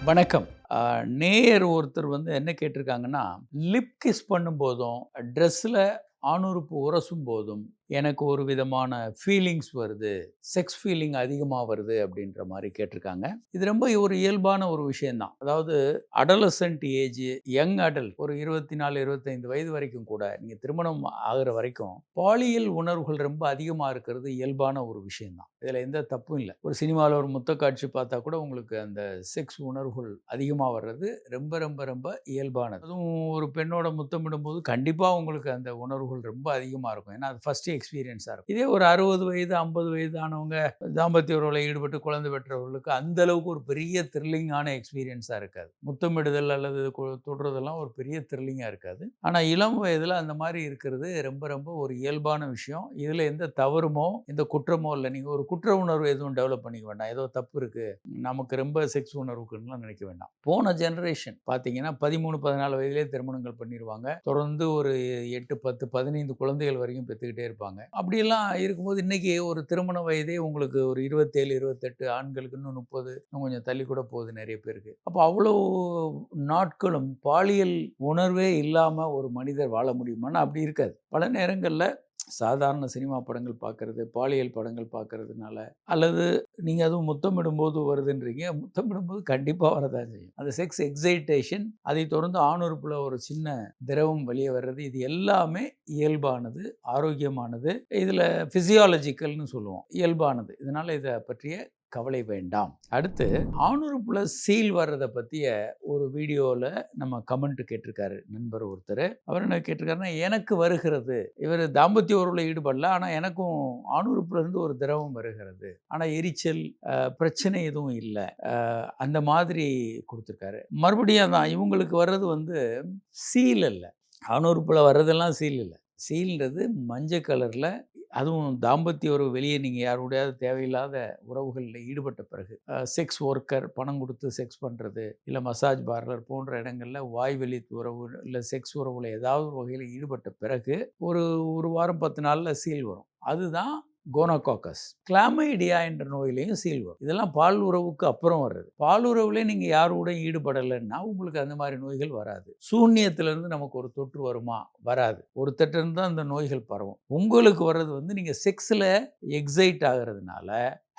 வணக்கம். நேயர் ஒருத்தர் என்ன கேட்டிருக்காங்கன்னா, லிப் கிஸ் பண்ணும்போதும், ட்ரெஸ்ல ஆணுறுப்பு உரசும் போதும், எனக்கு ஒரு விதமான ஃபீலிங்ஸ் வருது. செக்ஸ் ஃபீலிங் அதிகமா வருது அப்படின்ற மாரி கேட்டிருக்காங்க. இது ரொம்ப ஒரு இயல்பான ஒரு விஷயம் தான். அதாவது அடாலசென்ட் ஏஜ், யங் அடல்ட் ஒரு 24, 25 வயது வரைக்கும் கூட, நீங்க திருமணம் ஆகுற வரைக்கும், பாலியல் உணர்வுகள் ரொம்ப அதிகமா இருக்கிறது இயல்பான ஒரு விஷயம் தான். இதில எந்த தப்பும் இல்ல. ஒரு சினிமால ஒரு முத்த காட்சி பார்த்தா கூட உங்களுக்கு அந்த செக்ஸ் உணர்வுகள் அதிகமா வர்றது ரொம்ப ரொம்ப ரொம்ப இயல்பானது. அதுவும் ஒரு பெண்ணோட முத்தமிடும்போது கண்டிப்பா உங்களுக்கு அந்த உணர்வுகள் ரொம்ப அதிகமா இருக்கும். ஏன்னா, அது ஃபர்ஸ்ட் எக்ஸ்பீரியன்ஸா இருக்கும். இதே ஒரு 60 வயது, 50 வயது ஆனவங்க தாம்பத்திய உறவுல ஈடுபட்டு குழந்தை பெற்றவர்களுக்கு அந்த அளவுக்கு ஒரு பெரிய த்ரில்லிங்கான எக்ஸ்பீரியன்ஸா இருக்காது. முத்தமிடுதல் அல்லது தொடுறதெல்லாம் ஒரு பெரிய த்ரில்லிங்கா இருக்காது. ஆனா, இளம் வயதில அந்த மாரி இருக்கிறது ரொம்ப ரொம்ப ஒரு இயல்பான விஷயம். இதில எந்த தவறுமோ, எந்த குற்றமோ இல்ல. நீங்க ஒரு குற்ற உணர்வு எதுவும் டெவலப் பண்ணிக்க வேண்டாம். ஏதோ தப்பு இருக்கு. நமக்கு ரொம்ப செக்ஸ் உணர்வு இருக்குன்னுலாம் நினைக்க வேண்டாம். போன ஜெனரேஷன் பார்த்தீங்கன்னா, 13, 14 வயதிலேயே திருமணங்கள் பண்ணிருவாங்க. தொடர்ந்து ஒரு 8, 10, 15 குழந்தைகள் வரைக்கும் பெத்துக்கிட்டே இருப்பாங்க. அப்படியெல்லாம் இருக்கும்போது இன்னைக்கு ஒரு திருமண வயதே உங்களுக்கு ஒரு 27, 28 ஆண்களுக்கு இன்னும் 30 இன்னும் கொஞ்சம் தள்ளி கூட போகுது நெறைய பேருக்கு. அப்போ அவ்வளோ நாட்களும் பாலியல் உணர்வே இல்லாம ஒரு மனிதர் வாழ முடியுமான்னா அப்படி இருக்காது. பல நேரங்கள்ல சாதாரண சினிமா படங்கள் பார்க்கறது, பாலியல் படங்கள் பார்க்கறதுனால, அல்லது நீங்க அதுவும் முத்தமிடும்போது வருதுன்றீங்க. முத்தமிடும்போது கண்டிப்பா வரதான் செய்யும். அந்த செக்ஸ் எக்ஸைட்டேஷன், அதைத் தொடர்ந்து ஆணுறுப்புல ஒரு சின்ன திரவம் வெளிய வர்றது, இது எல்லாமே இயல்பானது, ஆரோக்கியமானது. இதில பிசியாலஜிக்கல்னு சொல்லுவோம். இயல்பானது. இதனால இத பற்றிய கவலை வேண்டாம். அடுத்து ஆணுறுப்புல சீல் வர்றத பத்திய ஒரு வீடியோல நம்ம கமெண்ட் கேட்டிருக்காரு நண்பர் ஒருத்தரு. அவர் என்ன கேட்டிருக்காருன்னா, எனக்கு வருகிறது. இவரு தாம்பத்திய உறவுல ஈடுபடல. ஆனா எனக்கும் ஆணுறுப்புல இருந்து ஒரு திரவம் வருகிறது. ஆனா எரிச்சல், பிரச்சனை எதுவும் இல்ல. அந்த மாதிரி குடுத்திருக்காரு. மறுபடியும் அதான் இவங்களுக்கு வர்றது சீல் அல்ல. ஆணுறுப்புல வர்றதெல்லாம் சீல் இல்ல. சீல்ன்றது மஞ்ச கலர்ல, அதுவும் தாம்பத்திய உறவு வெளியே நீங்க யார் கூடயாவது தேவையில்லாத உறவுகள்ல ஈடுபட்ட பிறகு, செக்ஸ் ஒர்க்கர் பணம் குடுத்து செக்ஸ் பண்றது, இல்ல மசாஜ் பார்லர் போன்ற இடங்கள்ல வாய்வழி உறவு, இல்ல செக்ஸ் உறவுல ஏதாவது ஒரு வகையில ஈடுபட்ட பிறகு, ஒரு 1 வாரம் 10 நாள்ல சீல் வரும். அதுதான் கோனோகாக்கஸ். கிளாமைடியா என்ற நோயிலயும் சீல் வரும். இதெல்லாம் பால் உறவுக்கு அப்புறம் வர்றது. பால் உறவுலே நீங்க யார் கூடயும் ஈடுபடலைன்னா, உங்களுக்கு அந்த மாரி நோய்கள் வராது. சூனியத்திலிருந்து நமக்கு ஒரு தொற்று வருமா? வராது. ஒருத்தர்ட்ட இருந்து தான் அந்த நோய்கள் பரவும். உங்களுக்கு வர்றது நீங்க செக்ஸ்ல எக்ஸைட் ஆகுறதுனால,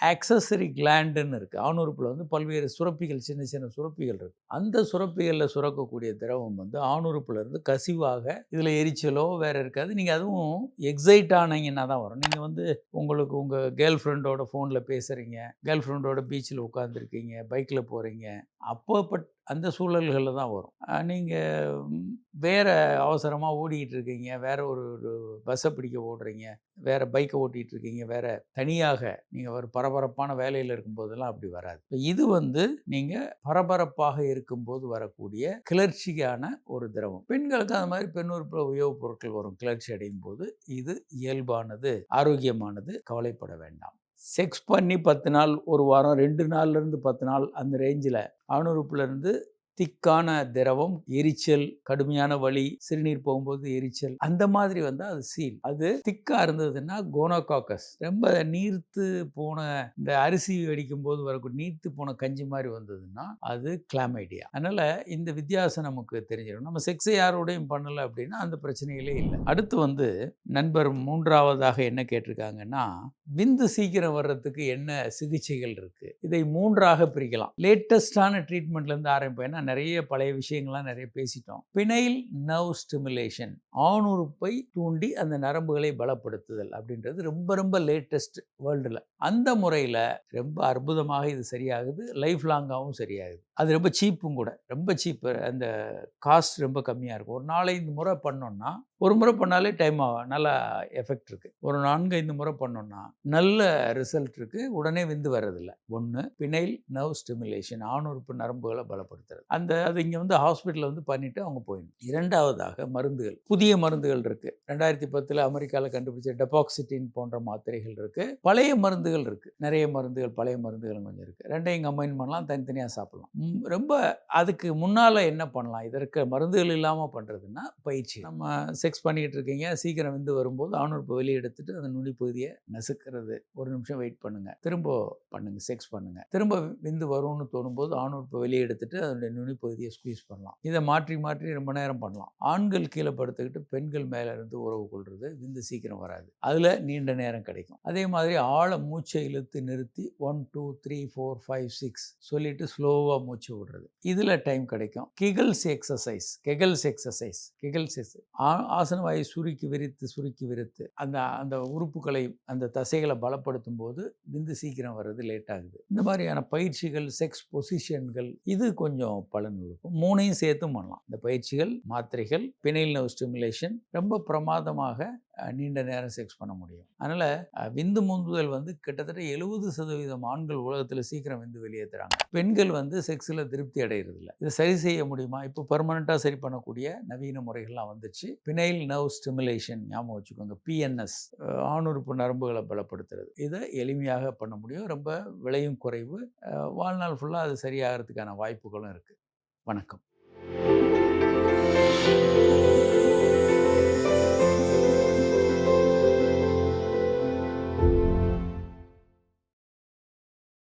ஆக்சஸரி கிளாண்டுன்னு இருக்கு. ஆணுறுப்புல பல்வேறு சுரப்பிகள், சின்ன சின்ன சுரப்பிகள் இருக்கு. அந்த சுரப்பிகள்ல சுரக்கக்கூடிய திரவம் ஆணுறுப்புல இருந்து கசிவாக, இதுல எரிச்சலோ வேற இருக்காது. நீங்க அதுவும் எக்ஸைட் ஆனீங்கன்னா தான் வரும். நீங்க உங்களுக்கு உங்க கேர்ள் ஃப்ரெண்டோட ஃபோன்ல பேசுறீங்க, கேர்ள் ஃப்ரெண்டோட பீச்ல உட்கார்ந்திருக்கீங்க, பைக்ல போறீங்க. அந்த சூழல்கள்ல தான் வரும். நீங்க வேற அவசரமா ஓடிக்கிட்டு இருக்கீங்க, வேற ஒரு ஒரு பஸ்ஸ பிடிக்க ஓடுறீங்க, வேற பைக்க ஓட்டிட்டு இருக்கீங்க, வேற தனியாக நீங்க ஒரு பரபரப்பான வேலையில இருக்கும்போதெல்லாம் அப்படி வராது. இது நீங்க பரபரப்பாக இருக்கும்போது வரக்கூடிய கிளர்ச்சியான ஒரு திரவம். பெண்களுக்கு அந்த மாதிரி பெண் உறுப்புல உபயோகப் பொருட்கள் வரும் கிளர்ச்சி அடையும் போது. இது இயல்பானது, ஆரோக்கியமானது. கவலைப்பட வேண்டாம். செக்ஸ் பண்ணி 10 நாள், 1 வாரம், 2 நாள்லேருந்து 10 நாள் அந்த ரேஞ்சில ஆணுறுப்புலேருந்து திக்கான திரவம், எரிச்சல், கடுமையான வலி, சிறுநீர் போகும்போது எரிச்சல், அந்த மாதிரி வந்தா அது சீல். அது திக்கா இருந்ததுன்னா கோனோகாக்கஸ். ரொம்ப நீர்த்து போன இந்த அரிசி வடிக்கும்போது வரக்கூடிய நீர்த்து போன கஞ்சி மாரி வந்ததுன்னா, அது கிளாமைடியா. அதனால இந்த வித்தியாசம் நமக்கு தெரிஞ்சிரும். நம்ம செக்ஸ யாரோடையும் பண்ணல அப்படின்னா, அந்த பிரச்சனைகளே இல்ல. அடுத்து நண்பர் 3வதாக என்ன கேட்டிருக்காங்கன்னா, விந்து சீக்கிரம் வர்றதுக்கு என்ன சிகிச்சைகள் இருக்கு? இதை 3ஆக பிரிக்கலாம். லேட்டஸ்ட்டான ட்ரீட்மெண்ட்லேருந்து ஆரம்பிப்போம். ஏன்னா நெறைய பழைய விஷயங்கள்லாம் நெறைய பேசிட்டோம். பினைல் நர்வ் ஸ்டிமுலேஷன், ஆணுறுப்பை தூண்டி அந்த நரம்புகளை பலப்படுத்துதல் அப்படின்றது ரொம்ப ரொம்ப லேட்டஸ்ட் வேர்ல்டுல. அந்த முறையில ரொம்ப அற்புதமாக இது சரியாகுது. லைஃப் லாங்காவும் சரியாகுது. அது ரொம்ப சீப்பும் கூட. ரொம்ப சீப்பு. அந்த காஸ்ட் ரொம்ப கம்மியா இருக்கும். ஒரு 4, 5 முறை பண்ணோம்னா, ஒரு முறை பண்ணாலே டைம் ஆகும். நல்லா எஃபெக்ட் இருக்கு. ஒரு 4, 5 முறை பண்ணோம்னா, நல்ல ரிசல்ட் இருக்கு. உடனே விந்து வர்றதில்ல. 1 பினைல் நர்வ் ஸ்டிமுலேஷன், ஆணுறுப்பு நரம்புகள பலப்படுத்துறது. அது இங்க ஹாஸ்பிட்டல்ல பண்ணிட்டு அவங்க போயிடணும். 2வதாக மருந்துகள். புதிய மருந்துகள் இருக்கு. 2010ல அமெரிக்கால கண்டுபிடிச்ச டெபாக்சிட்டின் போன்ற மாத்திரைகள் இருக்கு. பழைய மருந்துகள் இருக்கு. நெறைய மருந்துகள், பழைய மருந்துகள் கொஞ்சம் இருக்கு. 2யும் கம்பைன் பண்ணலாம். தனித்தனியா சாப்பிடலாம். ரொம்ப அதுக்கு முன்னால என்ன பண்ணலாம்? இதற்கு மருந்துகள் இல்லாம பண்றதுன்னா, பயிற்சி. நம்ம செக்ஸ் பண்ணிகிட்டு இருக்கீங்க, சீக்கிரம் விந்து வரும்போது ஆணுறுப்பு வெளியே எடுத்துட்டு அந்த நுனி பகுதியை நசுக்கிறது. ஒரு நிமிஷம் வெயிட் பண்ணுங்க, திரும்ப பண்ணுங்க, செக்ஸ் பண்ணுங்க. திரும்ப விந்து வரும்னு தோணும்போது ஆணுறுப்பு வெளியே எடுத்துட்டு அதனுடைய நுனி பகுதியை ஸ்குவீஸ் பண்ணலாம். இதை மாற்றி மாற்றி ரொம்ப நேரம் பண்ணலாம். ஆண்கள் கீழே படுத்துக்கிட்டு பெண்கள் மேலே இருந்து உறவு கொள்வது விந்து சீக்கிரம் வராது, அதில் நீண்ட நேரம் கிடைக்கும். அதே மாதிரி ஆழ மூச்சை இழுத்து நிறுத்தி 1 2 3 4 5 6 சொல்லிட்டு ஸ்லோவாக மூச்சு விடுறது, இதில் டைம் கிடைக்கும். கெகல்ஸ் எக்ஸசைஸ் ஆசன வாயை சுருக்கி விரித்து அந்த அந்த உறுப்புகளை அந்த தசைகளை பலப்படுத்தும் போது விந்து சீக்கிரம் வர்றது லேட் ஆகுது. இந்த மாதிரியான பயிற்சிகள், செக்ஸ் பொசிஷன்கள், இது கொஞ்சம் பலன் இருக்கும். 3ஐயும் சேர்த்து பண்ணலாம். இந்த பயிற்சிகள், மாத்திரைகள், பினைல் நர்வ் ஸ்டிமுலேஷன் ரொம்ப பிரமாதமாக நீண்ட நேரம் செக்ஸ் பண்ண முடியும். அதனால் விந்து முந்துதல் வந்து கிட்டத்தட்ட 70% ஆண்கள் உலகத்தில் சீக்கிரம் விந்து வெளியேற்றுறாங்க. பெண்கள் வந்து செக்ஸில் திருப்தி அடைகிறதில்ல. இதை சரி செய்ய முடியுமா? இப்போ பெர்மனண்ட்டாக சரி பண்ணக்கூடிய நவீன முறைகள்லாம் வந்துச்சு. பினைல் நர்வ் ஸ்டிமுலேஷன் ஞாபகம் வச்சுக்கோங்க, பிஎன்எஸ், ஆணுறுப்பு நரம்புகளை பலப்படுத்துறது. இதை எளிமையாக பண்ண முடியும். ரொம்ப விலையும் குறைவு. வாழ்நாள் ஃபுல்லாக அது சரியாகிறதுக்கான வாய்ப்புகளும் இருக்குது. வணக்கம்.